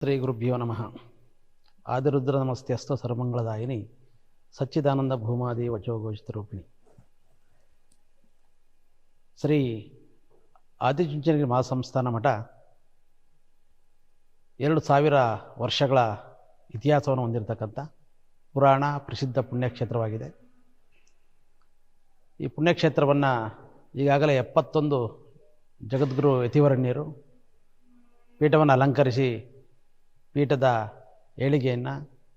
ಶ್ರೀ ಗುರುಭ್ಯೋ ನಮಃ. ಆದಿರುದ್ರ ನಮಸ್ತೆ ಅಸ್ತು ಸರ್ವಮಂಗಳದಾಯಿನಿ ಸಚ್ಚಿದಾನಂದ ಭೂಮಾದಿ ವಚೋಗೋಚಿತ ರೂಪಿಣಿ ಶ್ರೀ ಆದಿಚುಂಚನಗಿರಿ ಮಹಾಸಂಸ್ಥಾನ ಮಠ 2000 ವರ್ಷಗಳ ಇತಿಹಾಸವನ್ನು ಹೊಂದಿರತಕ್ಕಂಥ ಪುರಾಣ ಪ್ರಸಿದ್ಧ ಪುಣ್ಯಕ್ಷೇತ್ರವಾಗಿದೆ. ಈ ಪುಣ್ಯಕ್ಷೇತ್ರವನ್ನು ಈಗಾಗಲೇ 71 ಜಗದ್ಗುರು ಯತಿವರಣ್ಯರು ಪೀಠವನ್ನು ಅಲಂಕರಿಸಿ ಪೀಠದ ಏಳಿಗೆಯನ್ನು,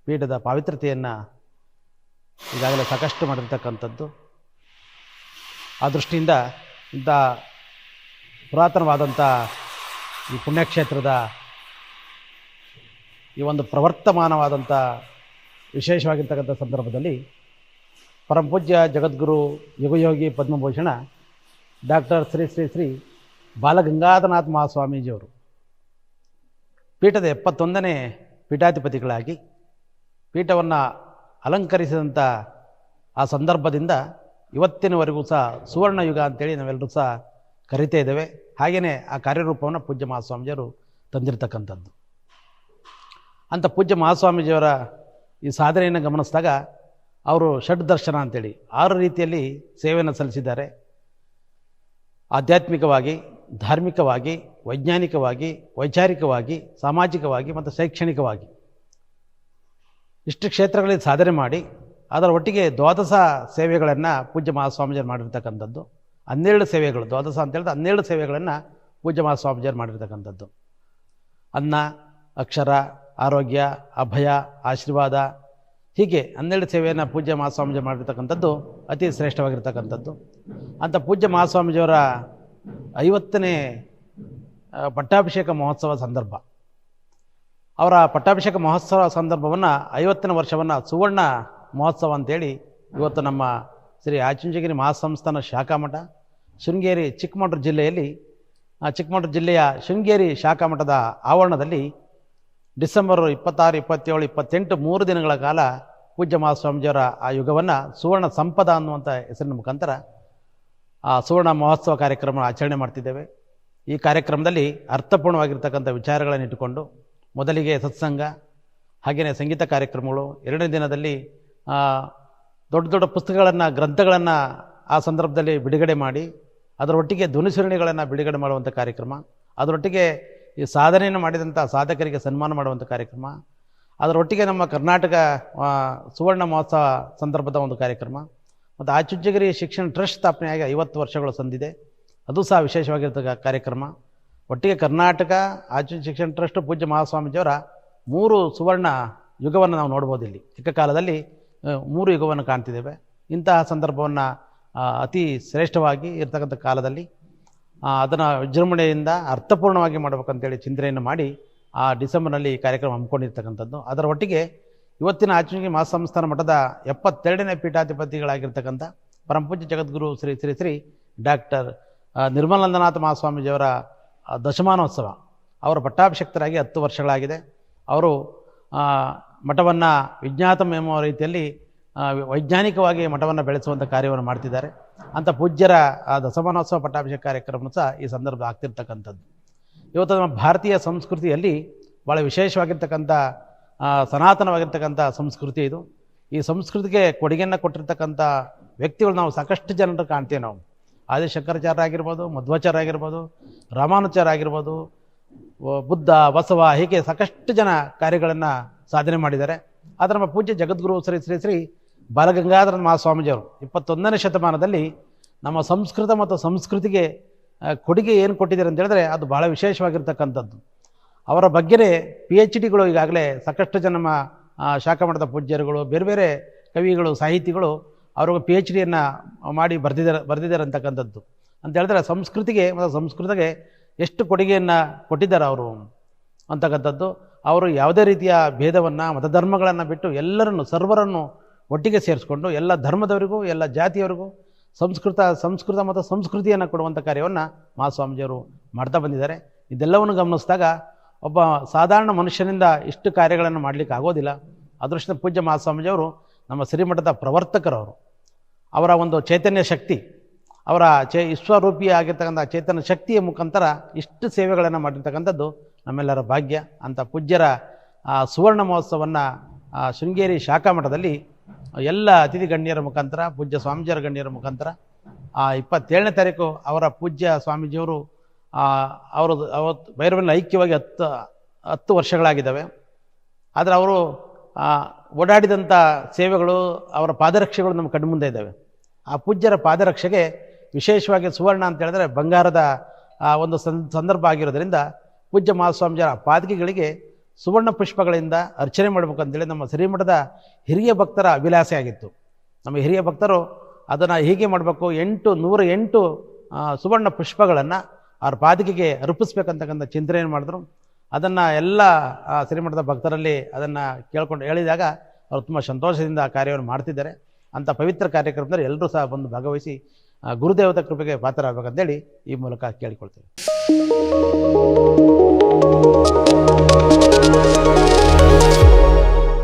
ಪೀಠದ ಪಾವಿತ್ರತೆಯನ್ನು ಈಗಾಗಲೇ ಸಾಕಷ್ಟು ಮಾಡಿರ್ತಕ್ಕಂಥದ್ದು. ಆ ದೃಷ್ಟಿಯಿಂದ ಇಂಥ ಪುರಾತನವಾದಂಥ ಈ ಪುಣ್ಯಕ್ಷೇತ್ರದ ಈ ಒಂದು ಪ್ರವರ್ತಮಾನವಾದಂಥ ವಿಶೇಷವಾಗಿರ್ತಕ್ಕಂಥ ಸಂದರ್ಭದಲ್ಲಿ ಪರಮಪೂಜ್ಯ ಜಗದ್ಗುರು ಯುಗಯೋಗಿ ಪದ್ಮಭೂಷಣ ಡಾಕ್ಟರ್ ಶ್ರೀ ಶ್ರೀ ಶ್ರೀ ಬಾಲಗಂಗಾಧರನಾಥ ಮಹಾಸ್ವಾಮೀಜಿಯವರು ಪೀಠದ 71ನೇ ಪೀಠಾಧಿಪತಿಗಳಾಗಿ ಪೀಠವನ್ನು ಅಲಂಕರಿಸಿದಂಥ ಆ ಸಂದರ್ಭದಿಂದ ಇವತ್ತಿನವರೆಗೂ ಸಹ ಸುವರ್ಣಯುಗ ಅಂತೇಳಿ ನಾವೆಲ್ಲರೂ ಸಹ ಕರಿತಾ ಇದ್ದೇವೆ. ಹಾಗೆಯೇ ಆ ಕಾರ್ಯರೂಪವನ್ನು ಪೂಜ್ಯ ಮಹಾಸ್ವಾಮೀಜಿಯವರು ತಂದಿರತಕ್ಕಂಥದ್ದು. ಅಂಥ ಪೂಜ್ಯ ಮಹಾಸ್ವಾಮೀಜಿಯವರ ಈ ಸಾಧನೆಯನ್ನು ಗಮನಿಸಿದಾಗ ಅವರು ಷಡ್ ದರ್ಶನ ಅಂತೇಳಿ 6 ರೀತಿಯಲ್ಲಿ ಸೇವೆಯನ್ನು ಸಲ್ಲಿಸಿದ್ದಾರೆ. ಆಧ್ಯಾತ್ಮಿಕವಾಗಿ, ಧಾರ್ಮಿಕವಾಗಿ, ವೈಜ್ಞಾನಿಕವಾಗಿ, ವೈಚಾರಿಕವಾಗಿ, ಸಾಮಾಜಿಕವಾಗಿ ಮತ್ತು ಶೈಕ್ಷಣಿಕವಾಗಿ ಇಷ್ಟು ಕ್ಷೇತ್ರಗಳಲ್ಲಿ ಸಾಧನೆ ಮಾಡಿ ಅದರ ಒಟ್ಟಿಗೆ ದ್ವಾದಶ ಸೇವೆಗಳನ್ನು ಪೂಜ್ಯ ಮಹಾಸ್ವಾಮೀಜಿಯವರು ಮಾಡಿರ್ತಕ್ಕಂಥದ್ದು. 12 ಸೇವೆಗಳು, ದ್ವಾದಶ ಅಂತ ಹೇಳಿದ್ರೆ 12 ಸೇವೆಗಳನ್ನು ಪೂಜ್ಯ ಮಹಾಸ್ವಾಮೀಜಿಯವರು ಮಾಡಿರ್ತಕ್ಕಂಥದ್ದು. ಅನ್ನ, ಅಕ್ಷರ, ಆರೋಗ್ಯ, ಅಭಯ, ಆಶೀರ್ವಾದ, ಹೀಗೆ 12 ಸೇವೆಯನ್ನು ಪೂಜ್ಯ ಮಹಾಸ್ವಾಮೀಜಿ ಮಾಡಿರ್ತಕ್ಕಂಥದ್ದು ಅತಿ ಶ್ರೇಷ್ಠವಾಗಿರ್ತಕ್ಕಂಥದ್ದು. ಅಂಥ ಪೂಜ್ಯ ಮಹಾಸ್ವಾಮೀಜಿಯವರ 50ನೇ ಪಟ್ಟಾಭಿಷೇಕ ಮಹೋತ್ಸವ ಸಂದರ್ಭ, ಅವರ ಪಟ್ಟಾಭಿಷೇಕ ಮಹೋತ್ಸವ ಸಂದರ್ಭವನ್ನು 50ನೇ ವರ್ಷವನ್ನು ಸುವರ್ಣ ಮಹೋತ್ಸವ ಅಂತೇಳಿ ಇವತ್ತು ನಮ್ಮ ಶ್ರೀ ಆದಿಚುಂಚನಗಿರಿ ಮಹಾಸಂಸ್ಥಾನ ಶಾಖಾಮಠ ಶೃಂಗೇರಿ ಚಿಕ್ಕಮಗಳೂರು ಜಿಲ್ಲೆಯಲ್ಲಿ, ಚಿಕ್ಕಮಗಳೂರು ಜಿಲ್ಲೆಯ ಶೃಂಗೇರಿ ಶಾಖಾಮಠದ ಆವರಣದಲ್ಲಿ ಡಿಸೆಂಬರ್ 26, 27, 28 3 ದಿನಗಳ ಕಾಲ ಪೂಜ್ಯ ಮಹಾಸ್ವಾಮೀಜಿಯವರ ಆ ಯುಗವನ್ನು ಸುವರ್ಣ ಸಂಪದ ಅನ್ನುವಂಥ ಹೆಸರಿನ ಮುಖಾಂತರ ಆ ಸುವರ್ಣ ಮಹೋತ್ಸವ ಕಾರ್ಯಕ್ರಮ ಆಚರಣೆ ಮಾಡ್ತಿದ್ದೇವೆ. ಈ ಕಾರ್ಯಕ್ರಮದಲ್ಲಿ ಅರ್ಥಪೂರ್ಣವಾಗಿರ್ತಕ್ಕಂಥ ವಿಚಾರಗಳನ್ನು ಇಟ್ಟುಕೊಂಡು ಮೊದಲಿಗೆ ಸತ್ಸಂಗ, ಹಾಗೆಯೇ ಸಂಗೀತ ಕಾರ್ಯಕ್ರಮಗಳು, 2ನೇ ದಿನದಲ್ಲಿ ದೊಡ್ಡ ದೊಡ್ಡ ಪುಸ್ತಕಗಳನ್ನು, ಗ್ರಂಥಗಳನ್ನು ಆ ಸಂದರ್ಭದಲ್ಲಿ ಬಿಡುಗಡೆ ಮಾಡಿ ಅದರೊಟ್ಟಿಗೆ ಧ್ವನಿಸುರುಣಿಗಳನ್ನು ಬಿಡುಗಡೆ ಮಾಡುವಂಥ ಕಾರ್ಯಕ್ರಮ, ಅದರೊಟ್ಟಿಗೆ ಈ ಸಾಧನೆಯನ್ನು ಮಾಡಿದಂಥ ಸಾಧಕರಿಗೆ ಸನ್ಮಾನ ಮಾಡುವಂಥ ಕಾರ್ಯಕ್ರಮ, ಅದರೊಟ್ಟಿಗೆ ನಮ್ಮ ಕರ್ನಾಟಕ ಸುವರ್ಣ ಮಹೋತ್ಸವ ಸಂದರ್ಭದ ಒಂದು ಕಾರ್ಯಕ್ರಮ ಮತ್ತು ಆದಿಚುಂಚನಗಿರಿ ಶಿಕ್ಷಣ ಟ್ರಸ್ಟ್ ಸ್ಥಾಪನೆಯಾಗಿ 50 ವರ್ಷಗಳು ಸಂದಿದೆ, ಅದು ಸಹ ವಿಶೇಷವಾಗಿರ್ತಕ್ಕ ಕಾರ್ಯಕ್ರಮ. ಒಟ್ಟಿಗೆ ಕರ್ನಾಟಕ ಆದಿಚುಂಚನಗಿರಿ ಶಿಕ್ಷಣ ಟ್ರಸ್ಟ್ ಪೂಜ್ಯ ಮಹಾಸ್ವಾಮೀಜಿಯವರ 3 ಸುವರ್ಣ ಯುಗವನ್ನು ನಾವು ನೋಡ್ಬೋದು. ಇಲ್ಲಿ ಏಕಕಾಲದಲ್ಲಿ 3 ಯುಗವನ್ನು ಕಾಣ್ತಿದ್ದೇವೆ. ಇಂತಹ ಸಂದರ್ಭವನ್ನು ಅತಿ ಶ್ರೇಷ್ಠವಾಗಿ ಇರ್ತಕ್ಕಂಥ ಕಾಲದಲ್ಲಿ ಅದನ್ನು ವಿಜೃಂಭಣೆಯಿಂದ ಅರ್ಥಪೂರ್ಣವಾಗಿ ಮಾಡಬೇಕಂತೇಳಿ ಚಿಂತನೆಯನ್ನು ಮಾಡಿ ಆ ಡಿಸೆಂಬರ್ನಲ್ಲಿ ಈ ಕಾರ್ಯಕ್ರಮ ಹಮ್ಮಿಕೊಂಡಿರ್ತಕ್ಕಂಥದ್ದು. ಅದರ ಒಟ್ಟಿಗೆ ಇವತ್ತಿನ ಆದಿಚುಂಚನಗಿರಿ ಮಹಾಸಂಸ್ಥಾನ ಮಠದ 72ನೇ ಪೀಠಾಧಿಪತಿಗಳಾಗಿರ್ತಕ್ಕಂಥ ಪರಮಪೂಜ್ಯ ಜಗದ್ಗುರು ಶ್ರೀ ಶ್ರೀ ಶ್ರೀ ಡಾಕ್ಟರ್ ನಿರ್ಮಲಾನಂದನಾಥ ಮಹಾಸ್ವಾಮೀಜಿಯವರ ದಶಮಾನೋತ್ಸವ, ಅವರ ಪಟ್ಟಾಭಿಷಕ್ತರಾಗಿ 10 ವರ್ಷಗಳಾಗಿದೆ. ಅವರು ಮಠವನ್ನು ವಿಜ್ಞಾತಂ ಎಂಬ ರೀತಿಯಲ್ಲಿ ವೈಜ್ಞಾನಿಕವಾಗಿ ಮಠವನ್ನು ಬೆಳೆಸುವಂಥ ಕಾರ್ಯವನ್ನು ಮಾಡ್ತಿದ್ದಾರೆ. ಅಂಥ ಪೂಜ್ಯರ ಆ ದಶಮಾನೋತ್ಸವ ಪಟ್ಟಾಭಿಷೇಕ ಕಾರ್ಯಕ್ರಮ ಸಹ ಈ ಸಂದರ್ಭ ಆಗ್ತಿರ್ತಕ್ಕಂಥದ್ದು. ಇವತ್ತು ನಮ್ಮ ಭಾರತೀಯ ಸಂಸ್ಕೃತಿಯಲ್ಲಿ ಭಾಳ ವಿಶೇಷವಾಗಿರ್ತಕ್ಕಂಥ ಸನಾತನವಾಗಿರ್ತಕ್ಕಂಥ ಸಂಸ್ಕೃತಿ ಇದು. ಈ ಸಂಸ್ಕೃತಿಗೆ ಕೊಡುಗೆಯನ್ನು ಕೊಟ್ಟಿರ್ತಕ್ಕಂಥ ವ್ಯಕ್ತಿಗಳು ನಾವು ಸಾಕಷ್ಟು ಜನರು ಕಾಣ್ತೇವೆ. ನಾವು ಆದಿಶಂಕರಾಚಾರ್ಯ ಆಗಿರ್ಬೋದು, ಮಧ್ವಾಚಾರ್ಯ ಆಗಿರ್ಬೋದು, ರಾಮಾನುಚಾರ್ಯ ಆಗಿರ್ಬೋದು, ಬುದ್ಧ, ಬಸವ, ಹೀಗೆ ಸಾಕಷ್ಟು ಜನ ಕಾರ್ಯಗಳನ್ನು ಸಾಧನೆ ಮಾಡಿದ್ದಾರೆ. ಆದರೆ ನಮ್ಮ ಪೂಜ್ಯ ಜಗದ್ಗುರು ಶ್ರೀ ಶ್ರೀ ಶ್ರೀ ಬಾಲಗಂಗಾಧರ ಮಹಾಸ್ವಾಮೀಜಿಯವರು 21ನೇ ಶತಮಾನದಲ್ಲಿ ನಮ್ಮ ಸಂಸ್ಕೃತ ಮತ್ತು ಸಂಸ್ಕೃತಿಗೆ ಕೊಡುಗೆ ಏನು ಕೊಟ್ಟಿದ್ದಾರೆ ಅಂತ ಹೇಳಿದ್ರೆ ಅದು ಭಾಳ ವಿಶೇಷವಾಗಿರ್ತಕ್ಕಂಥದ್ದು. ಅವರ ಬಗ್ಗೆನೇ PhDಗಳು ಈಗಾಗಲೇ ಸಾಕಷ್ಟು ಜನ ನಮ್ಮ ಶಾಖಾಮಠದ ಪೂಜ್ಯರುಗಳು, ಬೇರೆ ಬೇರೆ ಕವಿಗಳು, ಸಾಹಿತಿಗಳು ಅವ್ರಿಗೆ PhDಯನ್ನು ಮಾಡಿ ಬರೆದಿದ್ದಾರೆ ಅಂತಕ್ಕಂಥದ್ದು. ಅಂತ ಹೇಳಿದ್ರೆ ಸಂಸ್ಕೃತಿಗೆ ಮತ್ತು ಸಂಸ್ಕೃತಿಗೆ ಎಷ್ಟು ಕೊಡುಗೆಯನ್ನು ಕೊಟ್ಟಿದ್ದಾರೆ ಅವರು ಅಂತಕ್ಕಂಥದ್ದು. ಅವರು ಯಾವುದೇ ರೀತಿಯ ಭೇದವನ್ನು, ಮತಧರ್ಮಗಳನ್ನು ಬಿಟ್ಟು ಎಲ್ಲರನ್ನು, ಸರ್ವರನ್ನು ಒಟ್ಟಿಗೆ ಸೇರಿಸ್ಕೊಂಡು ಎಲ್ಲ ಧರ್ಮದವರಿಗೂ, ಎಲ್ಲ ಜಾತಿಯವರಿಗೂ ಸಂಸ್ಕೃತ ಮತ್ತು ಸಂಸ್ಕೃತಿಯನ್ನು ಕೊಡುವಂಥ ಕಾರ್ಯವನ್ನು ಮಹಾಸ್ವಾಮೀಜಿಯವರು ಮಾಡ್ತಾ ಬಂದಿದ್ದಾರೆ. ಇದೆಲ್ಲವನ್ನು ಗಮನಿಸಿದಾಗ ಒಬ್ಬ ಸಾಧಾರಣ ಮನುಷ್ಯನಿಂದ ಇಷ್ಟು ಕಾರ್ಯಗಳನ್ನು ಮಾಡಲಿಕ್ಕೆ ಆಗೋದಿಲ್ಲ. ಅದೃಷ್ಟ ಪೂಜ್ಯ ಮಹಾಸ್ವಾಮೀಜಿಯವರು ನಮ್ಮ ಶ್ರೀಮಠದ ಪ್ರವರ್ತಕರವರು. ಅವರ ಒಂದು ಚೈತನ್ಯ ಶಕ್ತಿ, ಅವರ ವಿಶ್ವರೂಪಿ ಆಗಿರ್ತಕ್ಕಂಥ ಚೇತನ ಶಕ್ತಿಯ ಮುಖಾಂತರ ಇಷ್ಟು ಸೇವೆಗಳನ್ನು ಮಾಡಿರ್ತಕ್ಕಂಥದ್ದು ನಮ್ಮೆಲ್ಲರ ಭಾಗ್ಯ. ಅಂಥ ಪೂಜ್ಯರ ಸುವರ್ಣ ಮಹೋತ್ಸವವನ್ನು ಶೃಂಗೇರಿ ಶಾಖಾ ಮಠದಲ್ಲಿ ಎಲ್ಲ ಅತಿಥಿ ಗಣ್ಯರ ಮುಖಾಂತರ, ಪೂಜ್ಯ ಸ್ವಾಮೀಜಿಯರ ಗಣ್ಯರ ಮುಖಾಂತರ 27ನೇ ತಾರೀಕು ಅವರ ಪೂಜ್ಯ ಸ್ವಾಮೀಜಿಯವರು ಅವತ್ತು ಭೈರವನಲ್ಲಿ ಐಕ್ಯವಾಗಿ 10 ವರ್ಷಗಳಾಗಿದ್ದಾವೆ. ಆದರೆ ಅವರು ಓಡಾಡಿದಂಥ ಸೇವೆಗಳು, ಅವರ ಪಾದರಕ್ಷೆಗಳು ನಮ್ಮ ಕಣ್ಮುಂದೆ ಇದ್ದಾವೆ. ಆ ಪೂಜ್ಯರ ಪಾದರಕ್ಷೆಗೆ ವಿಶೇಷವಾಗಿ ಸುವರ್ಣ ಅಂತ ಹೇಳಿದ್ರೆ ಬಂಗಾರದ ಒಂದು ಸಂದರ್ಭ ಆಗಿರೋದ್ರಿಂದ ಪೂಜ್ಯ ಮಹಾಸ್ವಾಮೀಜಿಯರ ಪಾದಕಿಗಳಿಗೆ ಸುವರ್ಣ ಪುಷ್ಪಗಳಿಂದ ಅರ್ಚನೆ ಮಾಡಬೇಕು ಅಂತೇಳಿ ನಮ್ಮ ಶ್ರೀಮಠದ ಹಿರಿಯ ಭಕ್ತರ ಅಭಿಲಾಷೆ ಆಗಿತ್ತು. ನಮ್ಮ ಹಿರಿಯ ಭಕ್ತರು ಅದನ್ನು ಹೀಗೆ ಮಾಡಬೇಕು, 108 ಸುವರ್ಣ ಪುಷ್ಪಗಳನ್ನು ಅವ್ರ ಪಾದಕಿಗೆ ಅರ್ಪಿಸ್ಬೇಕಂತಕ್ಕಂಥ ಚಿಂತನೆಯನ್ನು ಮಾಡಿದ್ರು. ಅದನ್ನು ಎಲ್ಲ ಶ್ರೀಮಠದ ಭಕ್ತರಲ್ಲಿ ಅದನ್ನು ಕೇಳ್ಕೊಂಡು ಹೇಳಿದಾಗ ಅವರು ತುಂಬ ಸಂತೋಷದಿಂದ ಆ ಕಾರ್ಯವನ್ನು ಮಾಡ್ತಿದ್ದಾರೆ. ಅಂಥ ಪವಿತ್ರ ಕಾರ್ಯಕ್ರಮದಲ್ಲಿ ಎಲ್ಲರೂ ಸಹ ಬಂದು ಭಾಗವಹಿಸಿ ಗುರುದೇವತ ಕೃಪೆಗೆ ಪಾತ್ರರಾಗಬೇಕಂತೇಳಿ ಈ ಮೂಲಕ ಕೇಳಿಕೊಳ್ತೇವೆ.